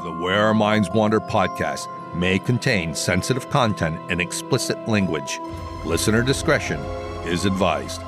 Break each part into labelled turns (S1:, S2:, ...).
S1: The Where Our Minds Wander podcast may contain sensitive content and explicit language. Listener discretion is advised.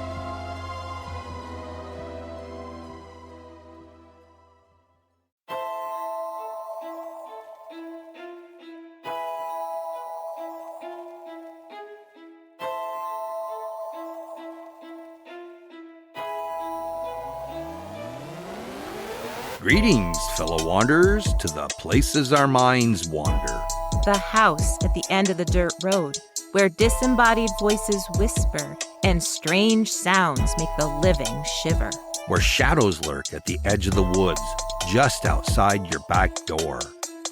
S1: Greetings, fellow wanderers, to the places our minds wander.
S2: The house at the end of the dirt road, where disembodied voices whisper and strange sounds make the living shiver.
S1: Where shadows lurk at the edge of the woods, just outside your back door.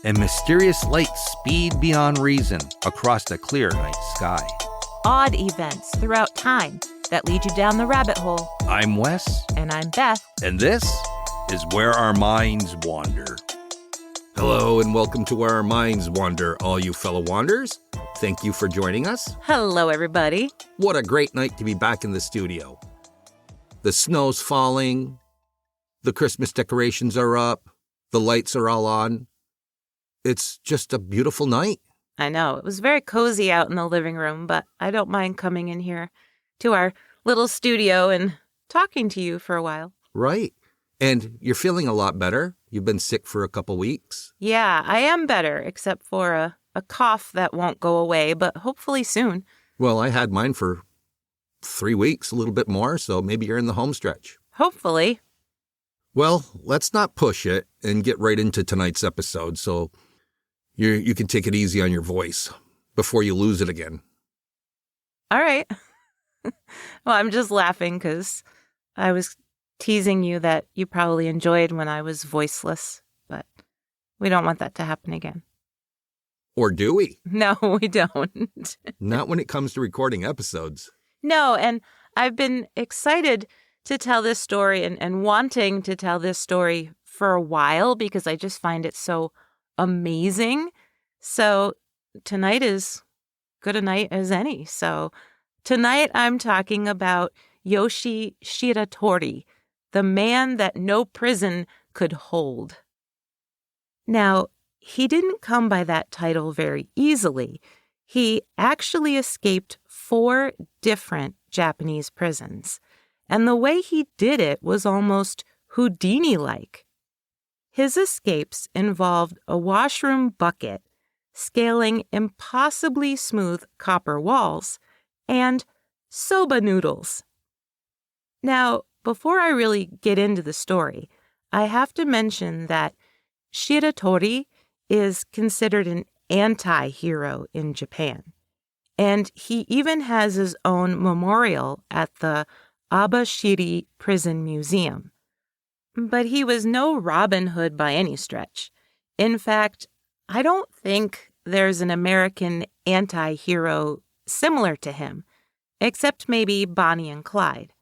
S1: And mysterious lights speed beyond reason across the clear night sky.
S2: Odd events throughout time that lead you down the rabbit hole.
S1: I'm Wes.
S2: And I'm Beth.
S1: And this is Where Our Minds Wander. Hello and welcome to Where Our Minds Wander, all you fellow wanderers. Thank you for joining us.
S2: Hello, everybody.
S1: What a great night to be back in the studio. The snow's falling, the Christmas decorations are up, the lights are all on. It's just a beautiful night.
S2: I know, it was very cozy out in the living room, but I don't mind coming in here to our little studio and talking to you for a while.
S1: Right. And you're feeling a lot better. You've been sick for a couple weeks.
S2: Yeah, I am better, except for a cough that won't go away, but hopefully soon.
S1: Well, I had mine for 3 weeks, a little bit more, so maybe you're in the home stretch.
S2: Hopefully.
S1: Well, let's not push it and get right into tonight's episode, so you can take it easy on your voice before you lose it again.
S2: All right. Well, I'm just laughing because I was teasing you that you probably enjoyed when I was voiceless, but we don't want that to happen again.
S1: Or do we?
S2: No, we don't.
S1: Not when it comes to recording episodes.
S2: No, and I've been excited to tell this story and wanting to tell this story for a while because I just find it so amazing. So tonight is good a night as any. So tonight I'm talking about Yoshie Shiratori, the man that no prison could hold. Now, he didn't come by that title very easily. He actually escaped 4 different Japanese prisons, and the way he did it was almost Houdini-like. His escapes involved a washroom bucket, scaling impossibly smooth copper walls, and soba noodles. Now, before I really get into the story, I have to mention that Shiratori is considered an anti-hero in Japan, and he even has his own memorial at the Abashiri Prison Museum. But he was no Robin Hood by any stretch. In fact, I don't think there's an American anti-hero similar to him, except maybe Bonnie and Clyde.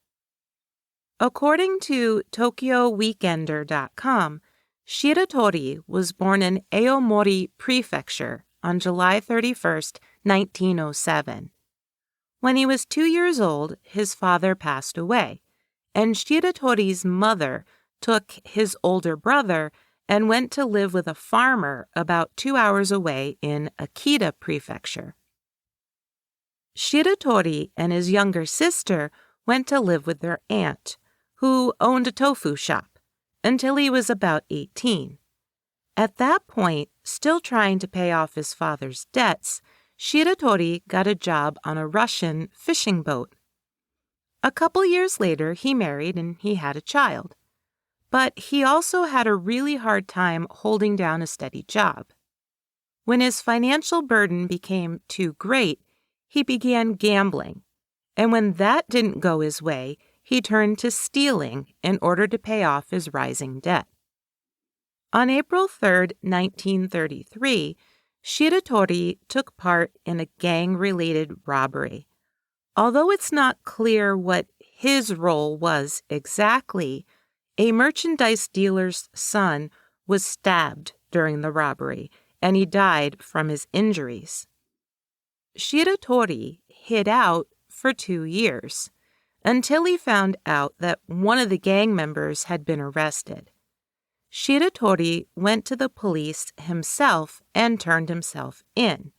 S2: According to TokyoWeekender.com, Shiratori was born in Aomori Prefecture on July 31st, 1907. When he was 2 years old, his father passed away, and Shiratori's mother took his older brother and went to live with a farmer about 2 hours away in Akita Prefecture. Shiratori and his younger sister went to live with their aunt, who owned a tofu shop, until he was about 18. At that point, still trying to pay off his father's debts, Shiratori got a job on a Russian fishing boat. A couple years later, he married and he had a child. But he also had a really hard time holding down a steady job. When his financial burden became too great, he began gambling. And when that didn't go his way, he turned to stealing in order to pay off his rising debt. On April 3, 1933, Shiratori took part in a gang-related robbery. Although it's not clear what his role was exactly, a merchandise dealer's son was stabbed during the robbery, and he died from his injuries. Shiratori hid out for 2 years, until he found out that one of the gang members had been arrested. Shiratori went to the police himself and turned himself in.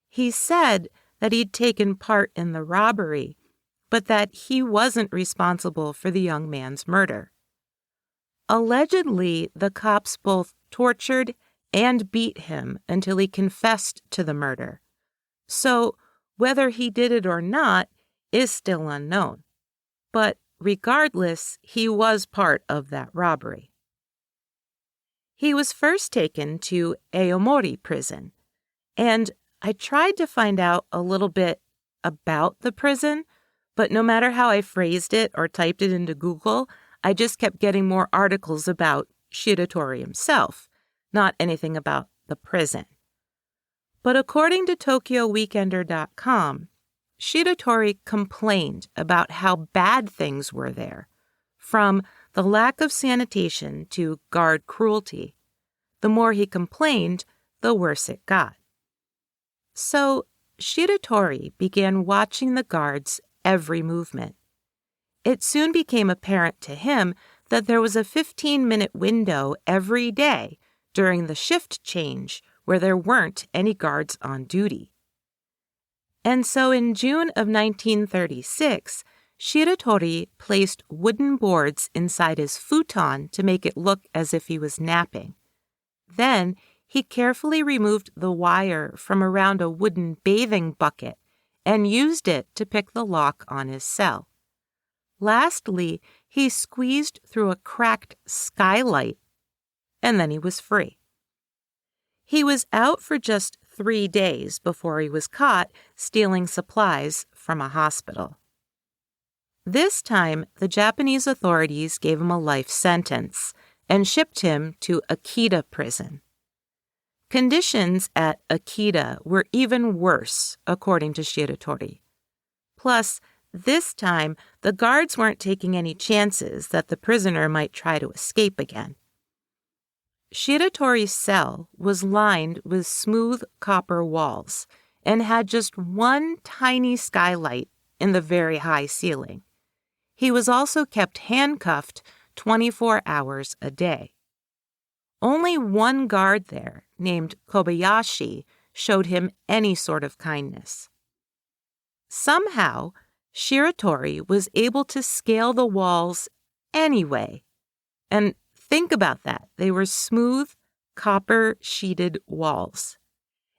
S2: He said that he'd taken part in the robbery, but that he wasn't responsible for the young man's murder. Allegedly, the cops both tortured and beat him until he confessed to the murder. So, whether he did it or not is still unknown. But regardless, he was part of that robbery. He was first taken to Aomori prison, and I tried to find out a little bit about the prison, but no matter how I phrased it or typed it into Google, I just kept getting more articles about Shiratori himself, not anything about the prison. But according to TokyoWeekender.com, Shiratori complained about how bad things were there, from the lack of sanitation to guard cruelty. The more he complained, the worse it got. So Shiratori began watching the guards' every movement. It soon became apparent to him that there was a 15-minute window every day during the shift change where there weren't any guards on duty. And so in June of 1936, Shiratori placed wooden boards inside his futon to make it look as if he was napping. Then he carefully removed the wire from around a wooden bathing bucket and used it to pick the lock on his cell. Lastly, he squeezed through a cracked skylight, and then he was free. He was out for just 3 days before he was caught stealing supplies from a hospital. This time, the Japanese authorities gave him a life sentence and shipped him to Akita prison. Conditions at Akita were even worse, according to Shiratori. Plus, this time, the guards weren't taking any chances that the prisoner might try to escape again. Shiratori's cell was lined with smooth copper walls and had just one tiny skylight in the very high ceiling. He was also kept handcuffed 24 hours a day. Only one guard there, named Kobayashi, showed him any sort of kindness. Somehow, Shiratori was able to scale the walls anyway. And think about that. They were smooth, copper-sheeted walls.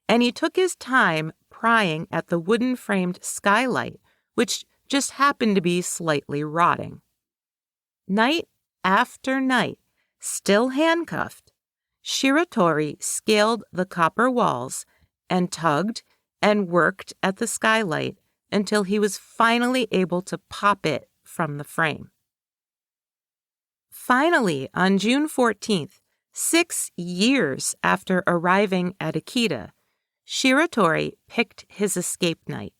S2: And he took his time prying at the wooden-framed skylight, which just happened to be slightly rotting. Night after night, still handcuffed, Shiratori scaled the copper walls and tugged and worked at the skylight until he was finally able to pop it from the frame. Finally, on June 14th, 6 years after arriving at Akita, Shiratori picked his escape night.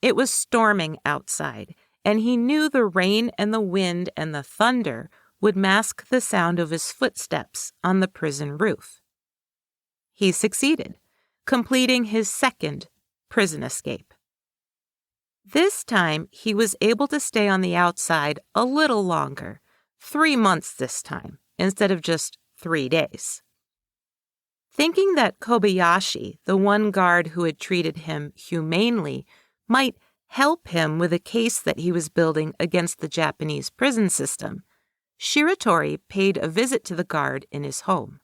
S2: It was storming outside, and he knew the rain and the wind and the thunder would mask the sound of his footsteps on the prison roof. He succeeded, completing his second prison escape. This time, he was able to stay on the outside a little longer, 3 months this time, instead of just 3 days. Thinking that Kobayashi, the one guard who had treated him humanely, might help him with a case that he was building against the Japanese prison system, Shiratori paid a visit to the guard in his home.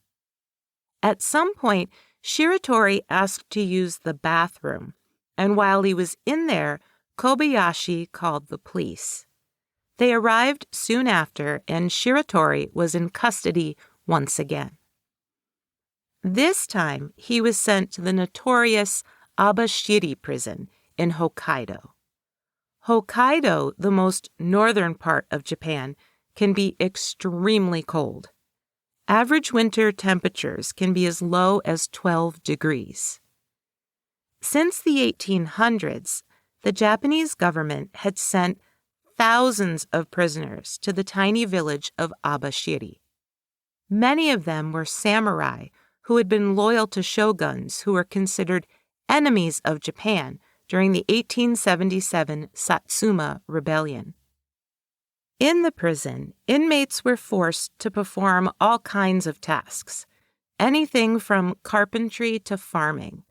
S2: At some point, Shiratori asked to use the bathroom, and while he was in there, Kobayashi called the police. They arrived soon after, and Shiratori was in custody once again. This time, he was sent to the notorious Abashiri prison in Hokkaido. Hokkaido, the most northern part of Japan, can be extremely cold. Average winter temperatures can be as low as 12 degrees. Since the 1800s, the Japanese government had sent thousands of prisoners to the tiny village of Abashiri. Many of them were samurai who had been loyal to shoguns who were considered enemies of Japan during the 1877 Satsuma Rebellion. In the prison, inmates were forced to perform all kinds of tasks, anything from carpentry to farming.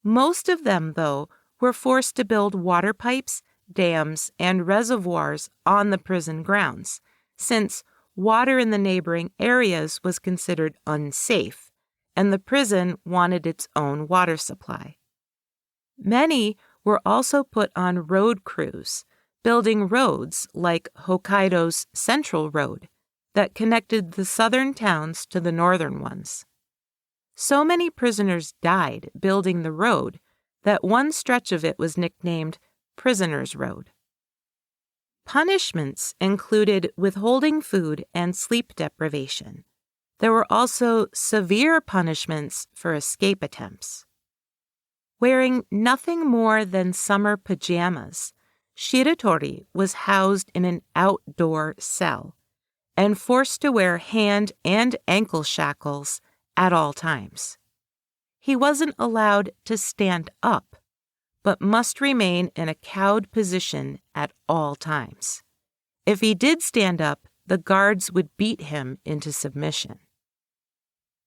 S2: Most of them, though, were forced to build water pipes, dams, and reservoirs on the prison grounds, since water in the neighboring areas was considered unsafe, and the prison wanted its own water supply. Many were also put on road crews, building roads like Hokkaido's Central Road that connected the southern towns to the northern ones. So many prisoners died building the road that one stretch of it was nicknamed Prisoner's Road. Punishments included withholding food and sleep deprivation. There were also severe punishments for escape attempts. Wearing nothing more than summer pajamas, Shiratori was housed in an outdoor cell and forced to wear hand and ankle shackles at all times. He wasn't allowed to stand up, but must remain in a cowed position at all times. If he did stand up, the guards would beat him into submission.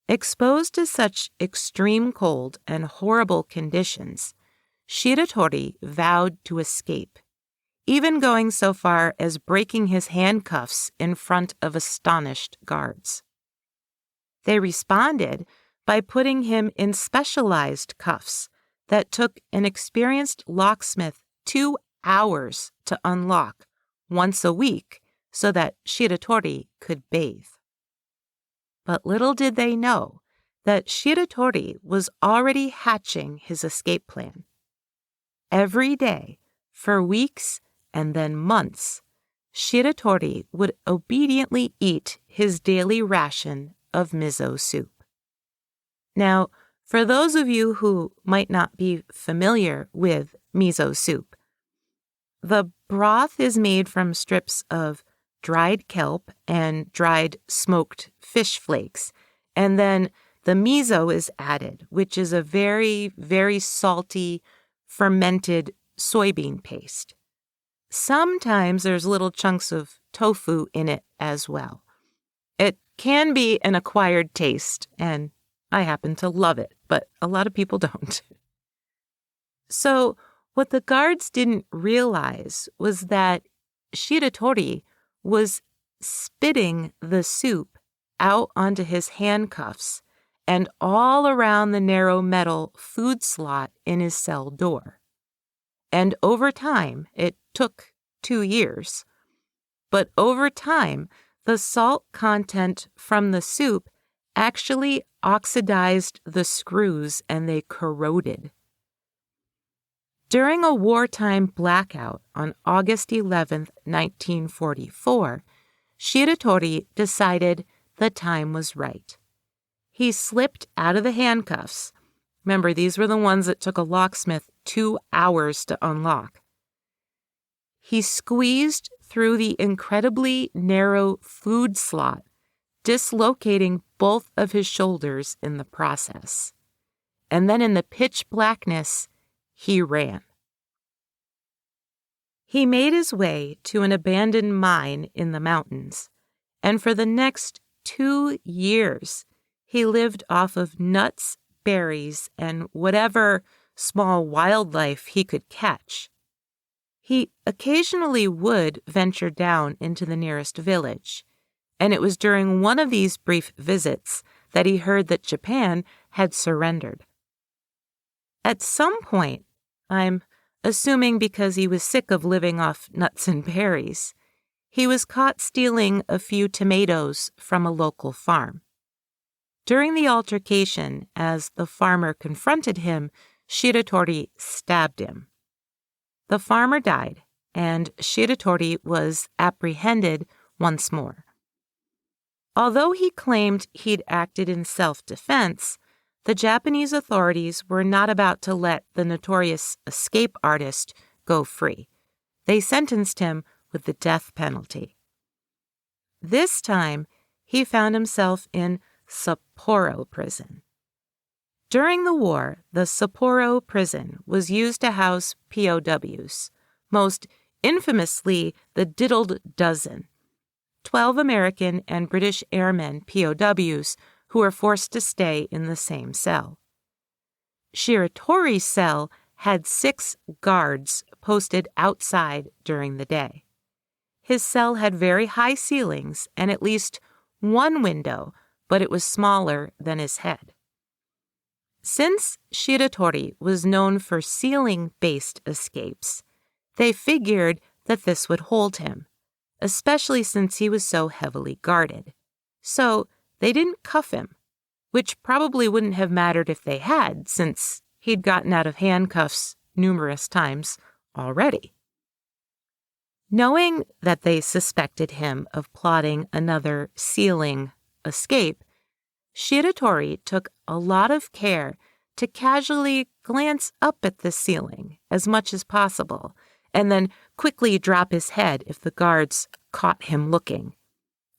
S2: Exposed to such extreme cold and horrible conditions, Shiratori vowed to escape, even going so far as breaking his handcuffs in front of astonished guards. They responded by putting him in specialized cuffs that took an experienced locksmith 2 hours to unlock once a week so that Shiratori could bathe. But little did they know that Shiratori was already hatching his escape plan. Every day, for weeks and then months, Shiratori would obediently eat his daily ration of miso soup. Now, for those of you who might not be familiar with miso soup, the broth is made from strips of dried kelp and dried smoked fish flakes, and then the miso is added, which is a very, very salty, fermented soybean paste. Sometimes there's little chunks of tofu in it as well. It can be an acquired taste, and I happen to love it, but a lot of people don't. So what the guards didn't realize was that Shiratori was spitting the soup out onto his handcuffs and all around the narrow metal food slot in his cell door. And over time, it took 2 years, but over time, the salt content from the soup actually oxidized the screws and they corroded. During a wartime blackout on August 11, 1944, Shiratori decided the time was right. He slipped out of the handcuffs. Remember, these were the ones that took a locksmith 2 hours to unlock. He squeezed through the incredibly narrow food slot, dislocating both of his shoulders in the process. And then in the pitch blackness, he ran. He made his way to an abandoned mine in the mountains, and for the next 2 years, he lived off of nuts, berries, and whatever small wildlife he could catch. He occasionally would venture down into the nearest village, and it was during one of these brief visits that he heard that Japan had surrendered. At some point, I'm assuming because he was sick of living off nuts and berries, he was caught stealing a few tomatoes from a local farm. During the altercation, as the farmer confronted him, Shiratori stabbed him. The farmer died, and Shiratori was apprehended once more. Although he claimed he'd acted in self-defense, the Japanese authorities were not about to let the notorious escape artist go free. They sentenced him with the death penalty. This time, he found himself in Sapporo prison. During the war, the Sapporo prison was used to house POWs, most infamously the Diddled Dozen, 12 American and British airmen, POWs, who were forced to stay in the same cell. Shiratori's cell had 6 guards posted outside during the day. His cell had very high ceilings and at least one window, but it was smaller than his head. Since Shiratori was known for ceiling-based escapes, they figured that this would hold him, especially since he was so heavily guarded. So they didn't cuff him, which probably wouldn't have mattered if they had, since he'd gotten out of handcuffs numerous times already. Knowing that they suspected him of plotting another ceiling escape, Shiratori took a lot of care to casually glance up at the ceiling as much as possible, and then quickly drop his head if the guards caught him looking.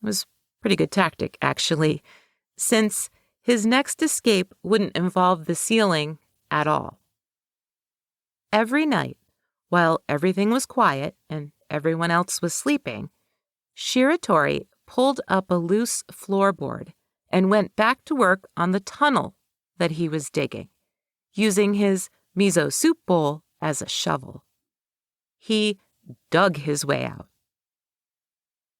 S2: It was a pretty good tactic, actually, since his next escape wouldn't involve the ceiling at all. Every night, while everything was quiet and everyone else was sleeping, Shiratori pulled up a loose floorboard and went back to work on the tunnel that he was digging, using his miso soup bowl as a shovel. He dug his way out.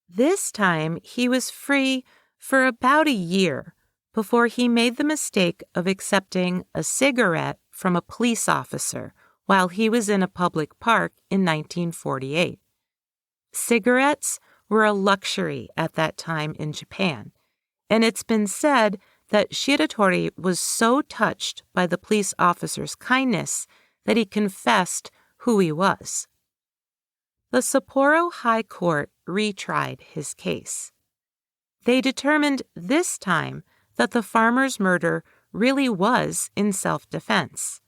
S2: This time, he was free for about a year before he made the mistake of accepting a cigarette from a police officer while he was in a public park in 1948. Cigarettes were a luxury at that time in Japan, and it's been said that Shiratori was so touched by the police officer's kindness that he confessed who he was. The Sapporo High Court retried his case. They determined this time that the farmer's murder really was in self-defense.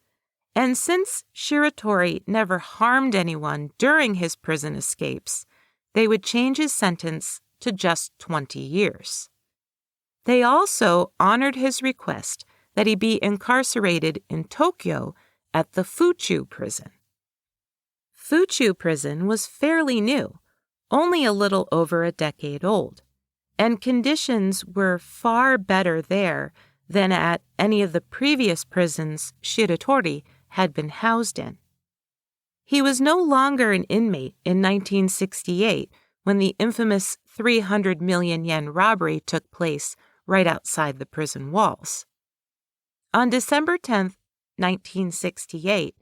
S2: And since Shiratori never harmed anyone during his prison escapes, they would change his sentence to just 20 years. They also honored his request that he be incarcerated in Tokyo at the Fuchu prison. Fuchu prison was fairly new, only a little over a decade old, and conditions were far better there than at any of the previous prisons Shiratori had been housed in. He was no longer an inmate in 1968 when the infamous 300 million yen robbery took place right outside the prison walls. On December 10, 1968,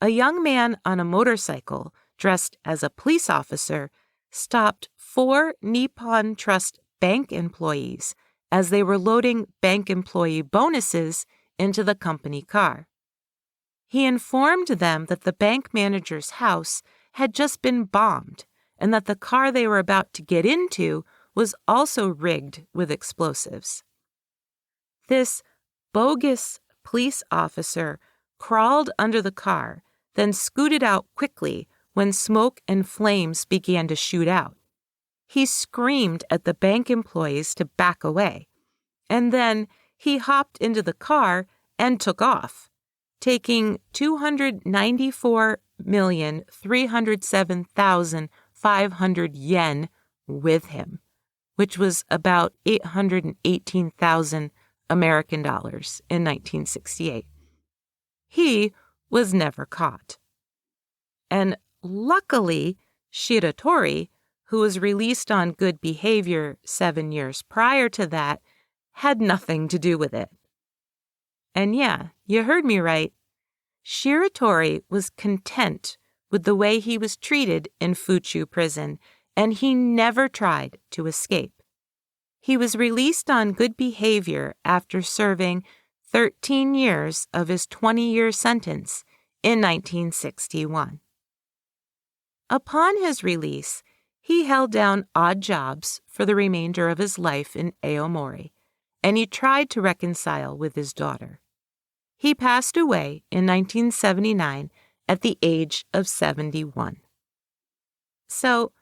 S2: a young man on a motorcycle dressed as a police officer stopped 4 Nippon Trust bank employees as they were loading bank employee bonuses into the company car. He informed them that the bank manager's house had just been bombed and that the car they were about to get into was also rigged with explosives. This bogus police officer crawled under the car, then scooted out quickly when smoke and flames began to shoot out. He screamed at the bank employees to back away, and then he hopped into the car and took off, taking 294,307,500 yen with him, which was about 818,000 American dollars in 1968. He was never caught. And luckily, Shiratori, who was released on good behavior 7 years prior to that, had nothing to do with it. And yeah, you heard me right. Shiratori was content with the way he was treated in Fuchu prison, and he never tried to escape. He was released on good behavior after serving 13 years of his 20-year sentence in 1961. Upon his release, he held down odd jobs for the remainder of his life in Aomori, and he tried to reconcile with his daughter. He passed away in 1979 at the age of 71. So,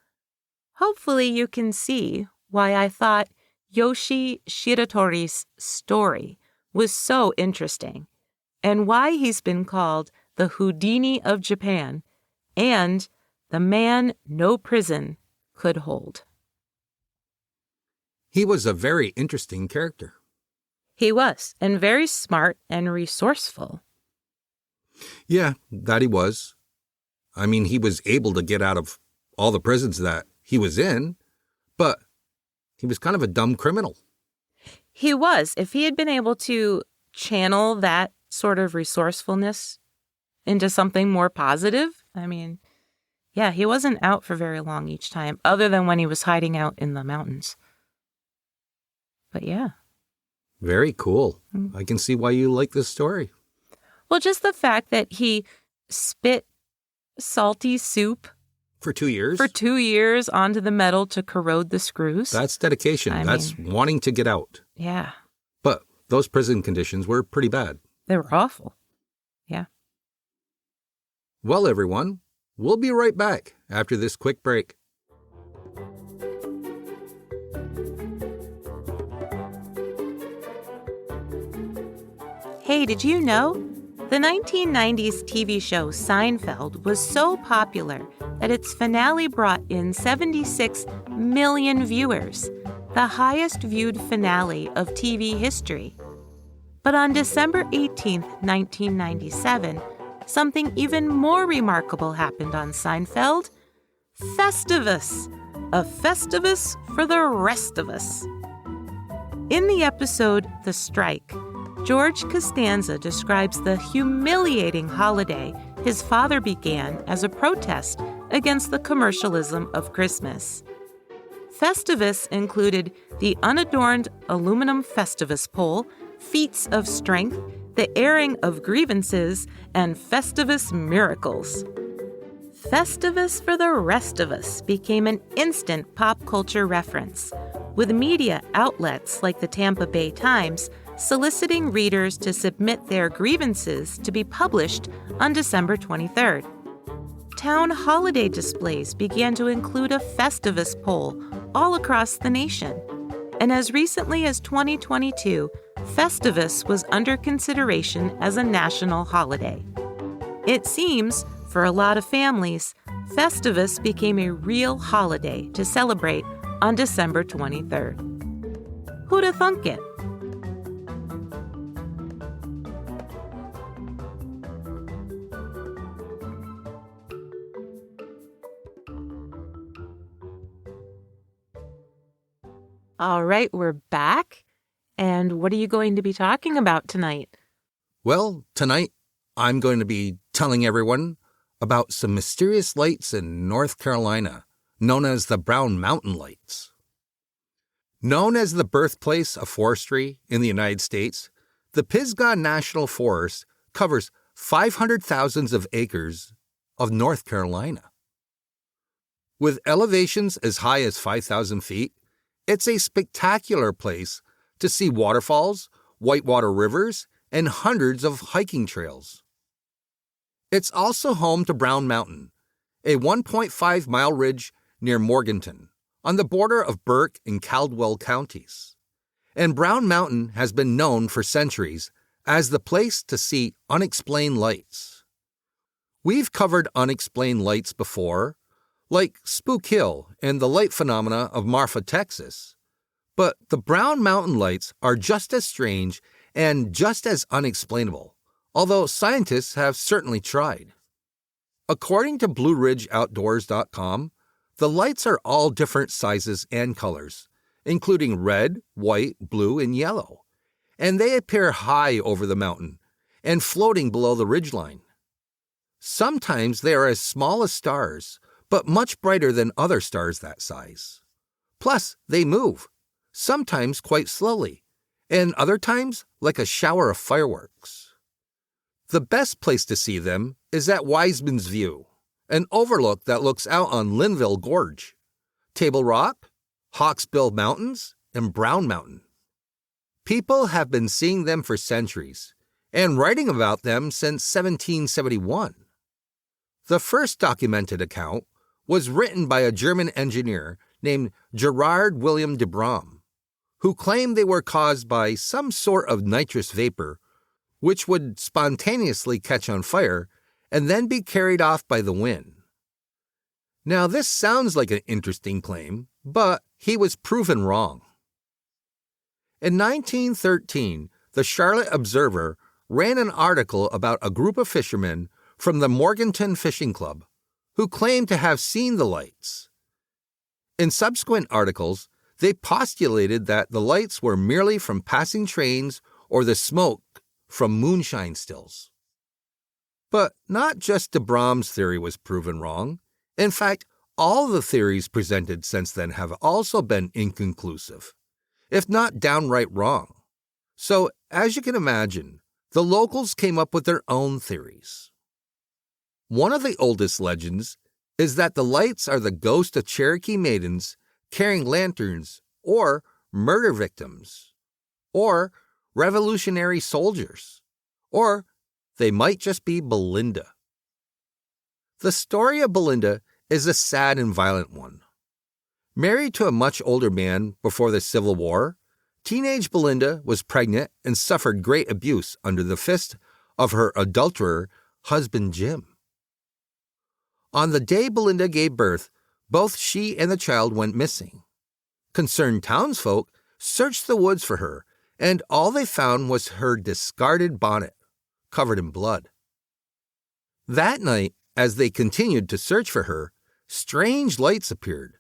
S2: hopefully you can see why I thought Yoshie Shiratori's story was so interesting, and why he's been called the Houdini of Japan and the man no prison could hold.
S1: He was a very interesting character.
S2: He was, and very smart and resourceful.
S1: Yeah, that he was. I mean, he was able to get out of all the prisons that he was in, but he was kind of a dumb criminal.
S2: He was. If he had been able to channel that sort of resourcefulness into something more positive, I mean, yeah, he wasn't out for very long each time, other than when he was hiding out in the mountains. But yeah.
S1: Very cool. I can see why you like this story.
S2: Well, just the fact that he spit salty soup
S1: For 2 years?
S2: for 2 years onto the metal to corrode the screws.
S1: That's dedication. That's wanting to get out.
S2: Yeah.
S1: But those prison conditions were pretty bad.
S2: They were awful. Yeah.
S1: Well, everyone, we'll be right back after this quick break.
S2: Hey, did you know? The 1990s TV show Seinfeld was so popular that its finale brought in 76 million viewers, the highest viewed finale of TV history. But on December 18, 1997, something even more remarkable happened on Seinfeld. Festivus, a Festivus for the rest of us. In the episode The Strike, George Costanza describes the humiliating holiday his father began as a protest against the commercialism of Christmas. Festivus included the unadorned aluminum Festivus pole, feats of strength, the airing of grievances, and Festivus miracles. Festivus for the rest of us became an instant pop culture reference, with media outlets like the Tampa Bay Times soliciting readers to submit their grievances to be published on December 23rd. Town holiday displays began to include a Festivus pole all across the nation. And as recently as 2022, Festivus was under consideration as a national holiday. It seems, for a lot of families, Festivus became a real holiday to celebrate on December 23rd. Who'da thunk it? All right, we're back. And what are you going to be talking about tonight?
S1: Well, tonight I'm going to be telling everyone about some mysterious lights in North Carolina, known as the Brown Mountain Lights. Known as the birthplace of forestry in the United States, the Pisgah National Forest covers 500,000 of acres of North Carolina. With elevations as high as 5,000 feet, it's a spectacular place to see waterfalls, whitewater rivers, and hundreds of hiking trails. It's also home to Brown Mountain, a 1.5-mile ridge near Morganton, on the border of Burke and Caldwell counties. And Brown Mountain has been known for centuries as the place to see unexplained lights. We've covered unexplained lights before, like Spook Hill and the light phenomena of Marfa, Texas. But the Brown Mountain Lights are just as strange and just as unexplainable, although scientists have certainly tried. According to BlueRidgeOutdoors.com, the lights are all different sizes and colors, including red, white, blue, and yellow, and they appear high over the mountain and floating below the ridgeline. Sometimes they are as small as stars, but much brighter than other stars that size. Plus, they move, sometimes quite slowly, and other times like a shower of fireworks. The best place to see them is at Wiseman's View, an overlook that looks out on Linville Gorge, Table Rock, Hawksbill Mountains, and Brown Mountain. People have been seeing them for centuries and writing about them since 1771. The first documented account was written by a German engineer named Gerard William de Brom, who claimed they were caused by some sort of nitrous vapor, which would spontaneously catch on fire and then be carried off by the wind. Now, this sounds like an interesting claim, but he was proven wrong. In 1913, the Charlotte Observer ran an article about a group of fishermen from the Morganton Fishing Club who claimed to have seen the lights. In subsequent articles, they postulated that the lights were merely from passing trains or the smoke from moonshine stills. But not just de Brom's theory was proven wrong. In fact, all the theories presented since then have also been inconclusive, if not downright wrong. So, as you can imagine, the locals came up with their own theories. One of the oldest legends is that the lights are the ghost of Cherokee maidens carrying lanterns, or murder victims, or revolutionary soldiers, or they might just be Belinda. The story of Belinda is a sad and violent one. Married to a much older man before the Civil War, teenage Belinda was pregnant and suffered great abuse under the fist of her adulterer husband Jim. On the day Belinda gave birth, both she and the child went missing. Concerned townsfolk searched the woods for her, and all they found was her discarded bonnet, covered in blood. That night, as they continued to search for her, strange lights appeared.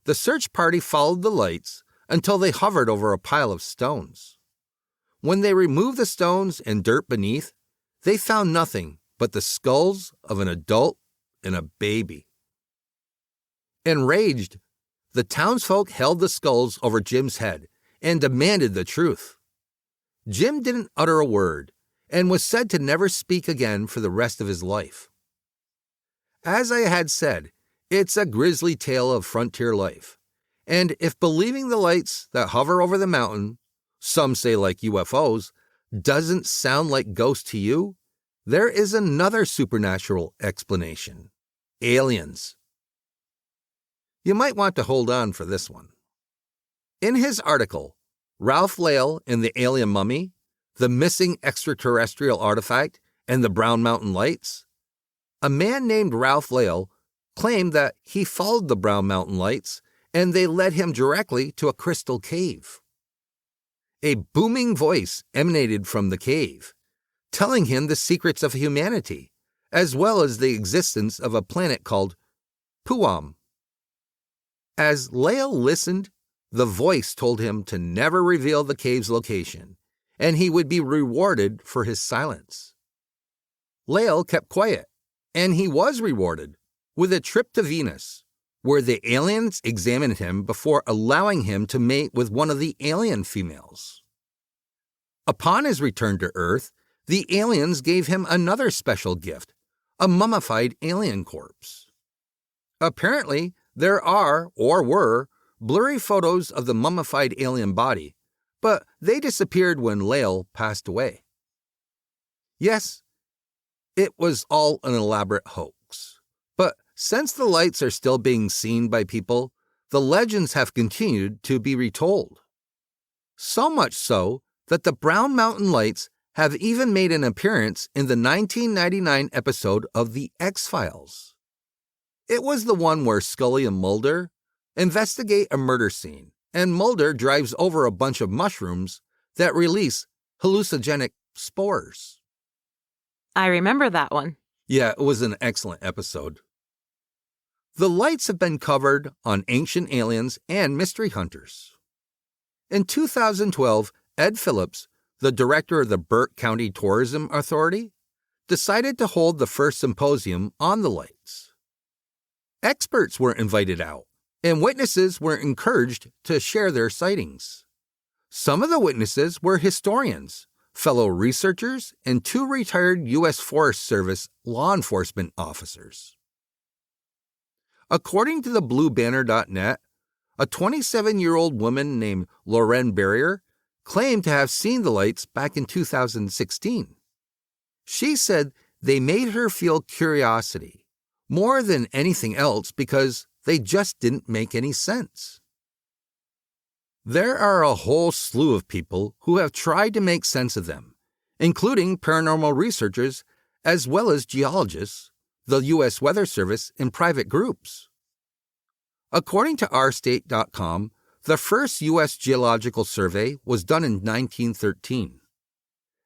S1: The search party followed the lights until they hovered over a pile of stones. When they removed the stones and dirt beneath, they found nothing but the skulls of an adult and a baby. Enraged, the townsfolk held the skulls over Jim's head and demanded the truth. Jim didn't utter a word and was said to never speak again for the rest of his life. As I had said, it's a grisly tale of frontier life, and if believing the lights that hover over the mountain, some say like UFOs, doesn't sound like ghosts to you, there is another supernatural explanation: aliens. You might want to hold on for this one. In his article, Ralph Lale and the Alien Mummy, the Missing Extraterrestrial Artifact, and the Brown Mountain Lights, a man named Ralph Lale claimed that he followed the Brown Mountain Lights and they led him directly to a crystal cave. A booming voice emanated from the cave, telling him the secrets of humanity, as well as the existence of a planet called Puam. As Lale listened, the voice told him to never reveal the cave's location, and he would be rewarded for his silence. Lale kept quiet, and he was rewarded with a trip to Venus, where the aliens examined him before allowing him to mate with one of the alien females. Upon his return to Earth, the aliens gave him another special gift, a mummified alien corpse. Apparently, there are, or were, blurry photos of the mummified alien body, but they disappeared when Lale passed away. Yes, it was all an elaborate hoax, but since the lights are still being seen by people, the legends have continued to be retold. So much so that the Brown Mountain Lights have even made an appearance in the 1999 episode of The X-Files. It was the one where Scully and Mulder investigate a murder scene, and Mulder drives over a bunch of mushrooms that release hallucinogenic spores.
S2: I remember that one.
S1: Yeah, it was an excellent episode. The lights have been covered on Ancient Aliens and Mystery Hunters. In 2012, Ed Phillips, the director of the Burke County Tourism Authority, decided to hold the first symposium on the lights. Experts were invited out, and witnesses were encouraged to share their sightings. Some of the witnesses were historians, fellow researchers, and 2 retired U.S. Forest Service law enforcement officers. According to the BlueBanner.net, a 27-year-old woman named Lauren Barrier claimed to have seen the lights back in 2016. She said they made her feel curiosity, more than anything else, because they just didn't make any sense. There are a whole slew of people who have tried to make sense of them, including paranormal researchers as well as geologists, the U.S. Weather Service, and private groups. According to ourstate.com, the first U.S. Geological Survey was done in 1913.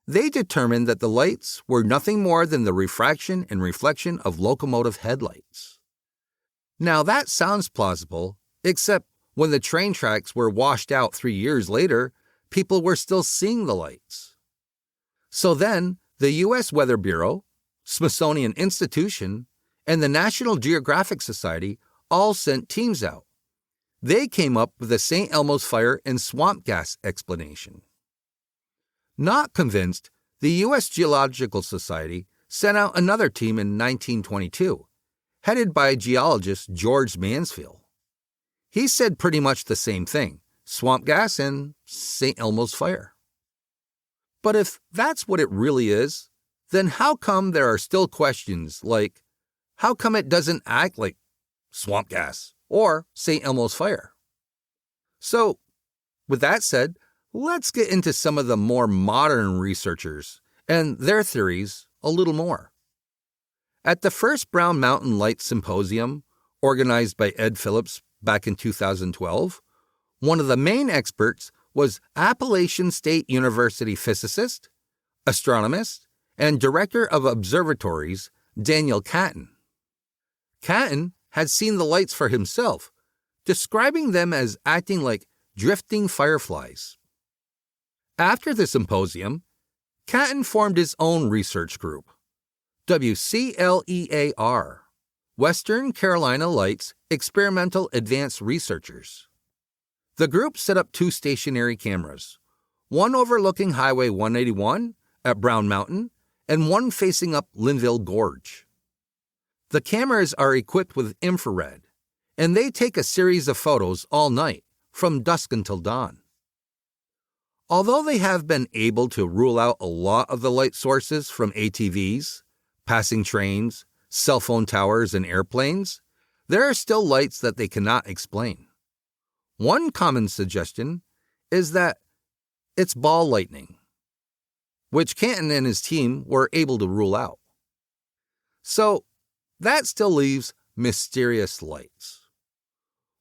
S1: They determined that the lights were nothing more than the refraction and reflection of locomotive headlights. Now that sounds plausible, except when the train tracks were washed out 3 years later, people were still seeing the lights. So then, the U.S. Weather Bureau, Smithsonian Institution, and the National Geographic Society all sent teams out. They came up with the St. Elmo's fire and swamp gas explanation. Not convinced, the U.S. Geological Society sent out another team in 1922, headed by geologist George Mansfield. He said pretty much the same thing, swamp gas and St. Elmo's fire. But if that's what it really is, then how come there are still questions like, how come it doesn't act like swamp gas or St. Elmo's fire? So, with that said, let's get into some of the more modern researchers and their theories a little more. At the first Brown Mountain Lights Symposium, organized by Ed Phillips back in 2012, one of the main experts was Appalachian State University physicist, astronomist, and director of observatories Daniel Catton. Catton had seen the lights for himself, describing them as acting like drifting fireflies. After the symposium, Catton formed his own research group, WCLEAR, Western Carolina Lights Experimental Advanced Researchers. The group set up 2 stationary cameras, one overlooking Highway 181 at Brown Mountain and one facing up Linville Gorge. The cameras are equipped with infrared, and they take a series of photos all night, from dusk until dawn. Although they have been able to rule out a lot of the light sources from ATVs, passing trains, cell phone towers, and airplanes, there are still lights that they cannot explain. One common suggestion is that it's ball lightning, which Catton and his team were able to rule out. So, that still leaves mysterious lights.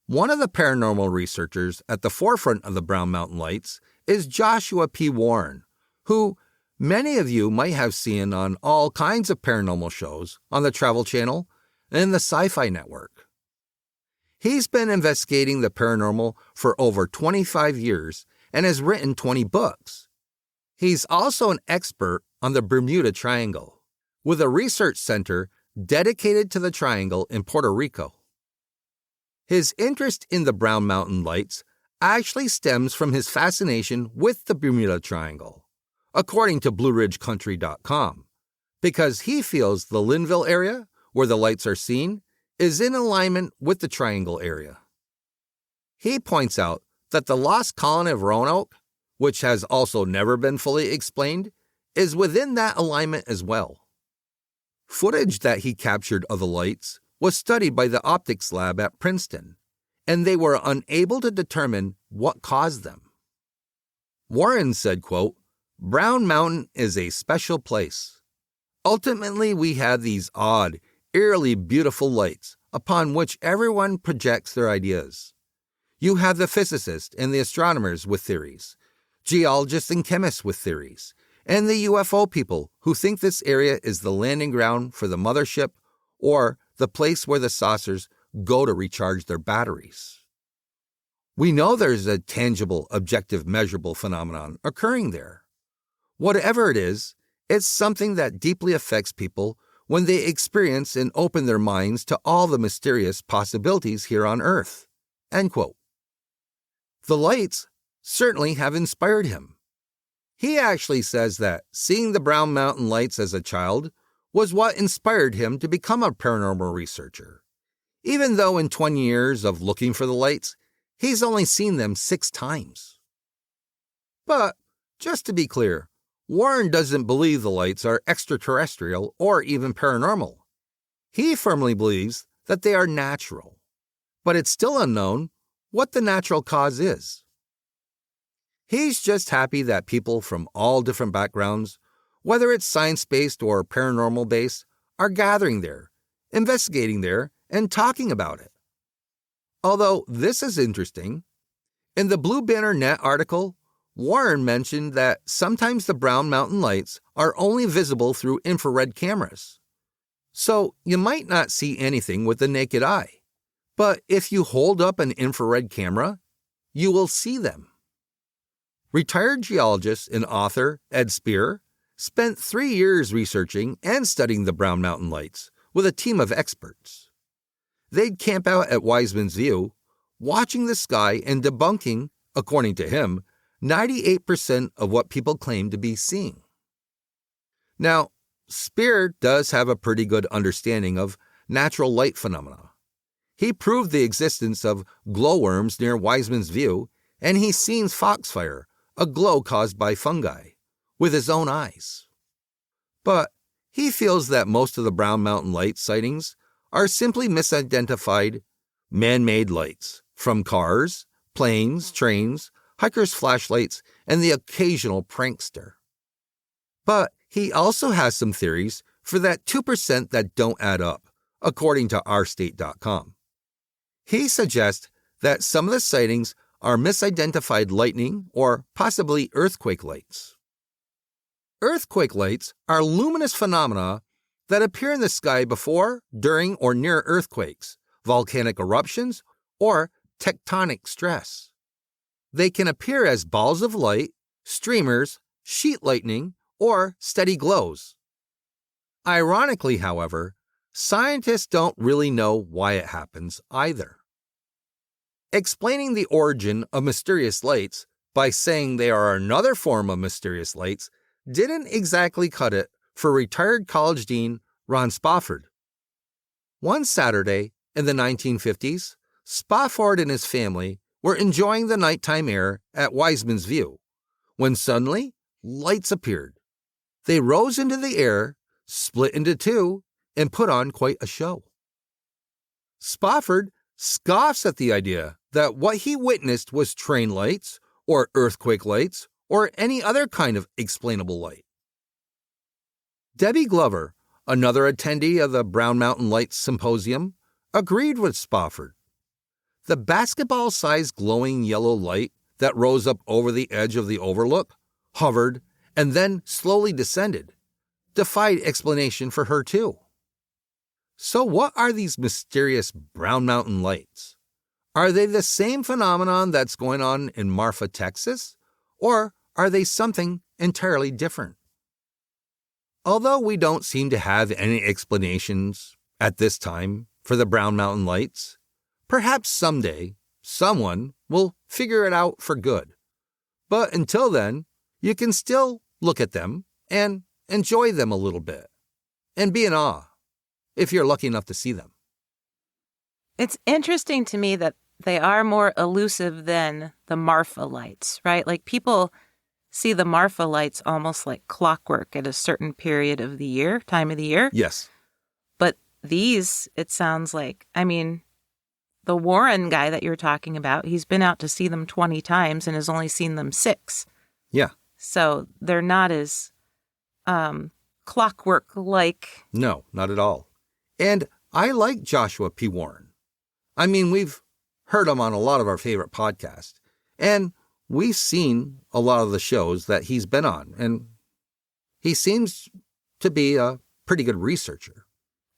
S1: One of the paranormal researchers at the forefront of the Brown Mountain Lights is Joshua P. Warren, who many of you might have seen on all kinds of paranormal shows on the Travel Channel and the Sci-Fi Network. He's been investigating the paranormal for over 25 years and has written 20 books. He's also an expert on the Bermuda Triangle, with a research center dedicated to the triangle in Puerto Rico. His interest in the Brown Mountain Lights actually stems from his fascination with the Bermuda Triangle, according to BlueRidgeCountry.com, because he feels the Linville area, where the lights are seen, is in alignment with the triangle area. He points out that the lost colony of Roanoke, which has also never been fully explained, is within that alignment as well. Footage that he captured of the lights was studied by the optics lab at Princeton, and they were unable to determine what caused them. Warren said, quote, "Brown Mountain is a special place. Ultimately, we have these odd, eerily beautiful lights upon which everyone projects their ideas. You have the physicists and the astronomers with theories, geologists and chemists with theories, and the UFO people who think this area is the landing ground for the mothership or the place where the saucers go to recharge their batteries. We know there's a tangible, objective, measurable phenomenon occurring there. Whatever it is, it's something that deeply affects people when they experience and open their minds to all the mysterious possibilities here on Earth." End quote. The lights certainly have inspired him. He actually says that seeing the Brown Mountain Lights as a child was what inspired him to become a paranormal researcher, even though in 20 years of looking for the lights, he's only seen them 6 times. But, just to be clear, Warren doesn't believe the lights are extraterrestrial or even paranormal. He firmly believes that they are natural, but it's still unknown what the natural cause is. He's just happy that people from all different backgrounds, whether it's science-based or paranormal-based, are gathering there, investigating there, and talking about it. Although this is interesting, in the Blue Banner Net article, Warren mentioned that sometimes the Brown Mountain Lights are only visible through infrared cameras. So you might not see anything with the naked eye. But if you hold up an infrared camera, you will see them. Retired geologist and author Ed Spear spent 3 years researching and studying the Brown Mountain Lights with a team of experts. They'd camp out at Wiseman's View, watching the sky and debunking, according to him, 98% of what people claim to be seeing. Now, Spear does have a pretty good understanding of natural light phenomena. He proved the existence of glowworms near Wiseman's View, and he's seen foxfire, a glow caused by fungi, with his own eyes. But he feels that most of the Brown Mountain Light sightings are simply misidentified man-made lights from cars, planes, trains, hikers' flashlights, and the occasional prankster. But he also has some theories for that 2% that don't add up, according to ourstate.com. He suggests that some of the sightings are misidentified lightning or possibly earthquake lights. Earthquake lights are luminous phenomena that appear in the sky before, during, or near earthquakes, volcanic eruptions, or tectonic stress. They can appear as balls of light, streamers, sheet lightning, or steady glows. Ironically, however, scientists don't really know why it happens either. Explaining the origin of mysterious lights by saying they are another form of mysterious lights didn't exactly cut it for retired college dean Ron Spofford. One Saturday in the 1950s, Spofford and his family were enjoying the nighttime air at Wiseman's View when suddenly lights appeared. They rose into the air, split into two, and put on quite a show. Spofford scoffs at the idea that what he witnessed was train lights, or earthquake lights, or any other kind of explainable light. Debbie Glover, another attendee of the Brown Mountain Lights Symposium, agreed with Spofford. The basketball-sized glowing yellow light that rose up over the edge of the overlook, hovered, and then slowly descended, defied explanation for her too. So what are these mysterious Brown Mountain Lights? Are they the same phenomenon that's going on in Marfa, Texas? Or are they something entirely different? Although we don't seem to have any explanations at this time for the Brown Mountain Lights, perhaps someday someone will figure it out for good. But until then, you can still look at them and enjoy them a little bit and be in awe if you're lucky enough to see them.
S2: It's interesting to me that they are more elusive than the Marfa lights, right? Like people see the Marfa lights almost like clockwork at a certain period of the year, time of the year.
S1: Yes.
S2: But these, it sounds like, I mean, the Warren guy that you're talking about, he's been out to see them 20 times and has only seen them 6.
S1: Yeah.
S2: So they're not as clockwork-like.
S1: No, not at all. And I like Joshua P. Warren. I mean, we've heard him on a lot of our favorite podcasts, and we've seen a lot of the shows that he's been on, and he seems to be a pretty good researcher.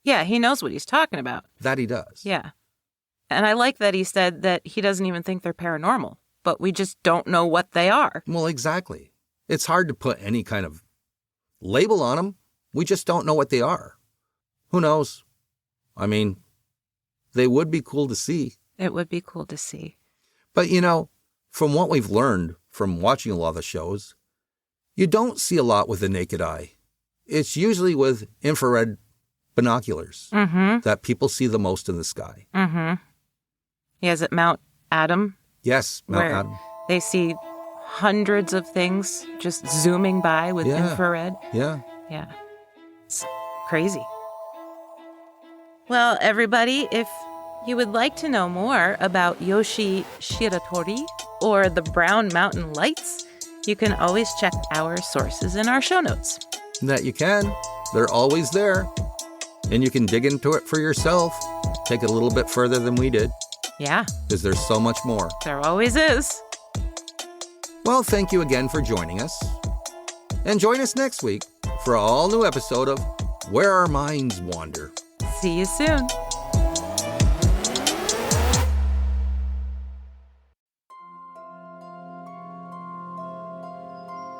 S2: Yeah, he knows what he's talking about.
S1: That he does.
S2: Yeah. And I like that he said that he doesn't even think they're paranormal, but we just don't know what they are.
S1: Well, exactly. It's hard to put any kind of label on them. We just don't know what they are. Who knows? I mean, they would be cool to see.
S2: It would be cool to see.
S1: But, you know, from what we've learned from watching a lot of the shows, you don't see a lot with the naked eye. It's usually with infrared binoculars that people see the most in the sky.
S2: Yeah, is it Mount Adam?
S1: Yes, Mount Adam.
S2: They see hundreds of things just zooming by with infrared.
S1: Yeah.
S2: Yeah. It's crazy. Well, everybody, if you would like to know more about Yoshie Shiratori or the Brown Mountain Lights, you can always check our sources in our show notes.
S1: That you can. They're always there. And you can dig into it for yourself. Take it a little bit further than we did.
S2: Yeah,
S1: because there's so much more.
S2: there always is.
S1: Well, thank you again for joining us. And join us next week for an all-new episode of Where Our Minds Wander.
S2: See you soon.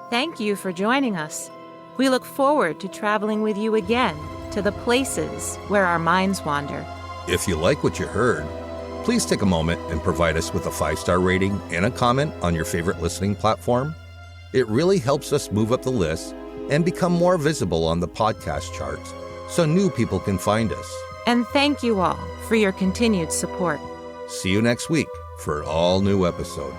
S2: Thank you for joining us. We look forward to traveling with you again to the places where our minds wander.
S1: If you like what you heard, please take a moment and provide us with a 5-star rating and a comment on your favorite listening platform. It really helps us move up the list and become more visible on the podcast charts so new people can find us.
S2: And thank you all for your continued support.
S1: See you next week for an all-new episode.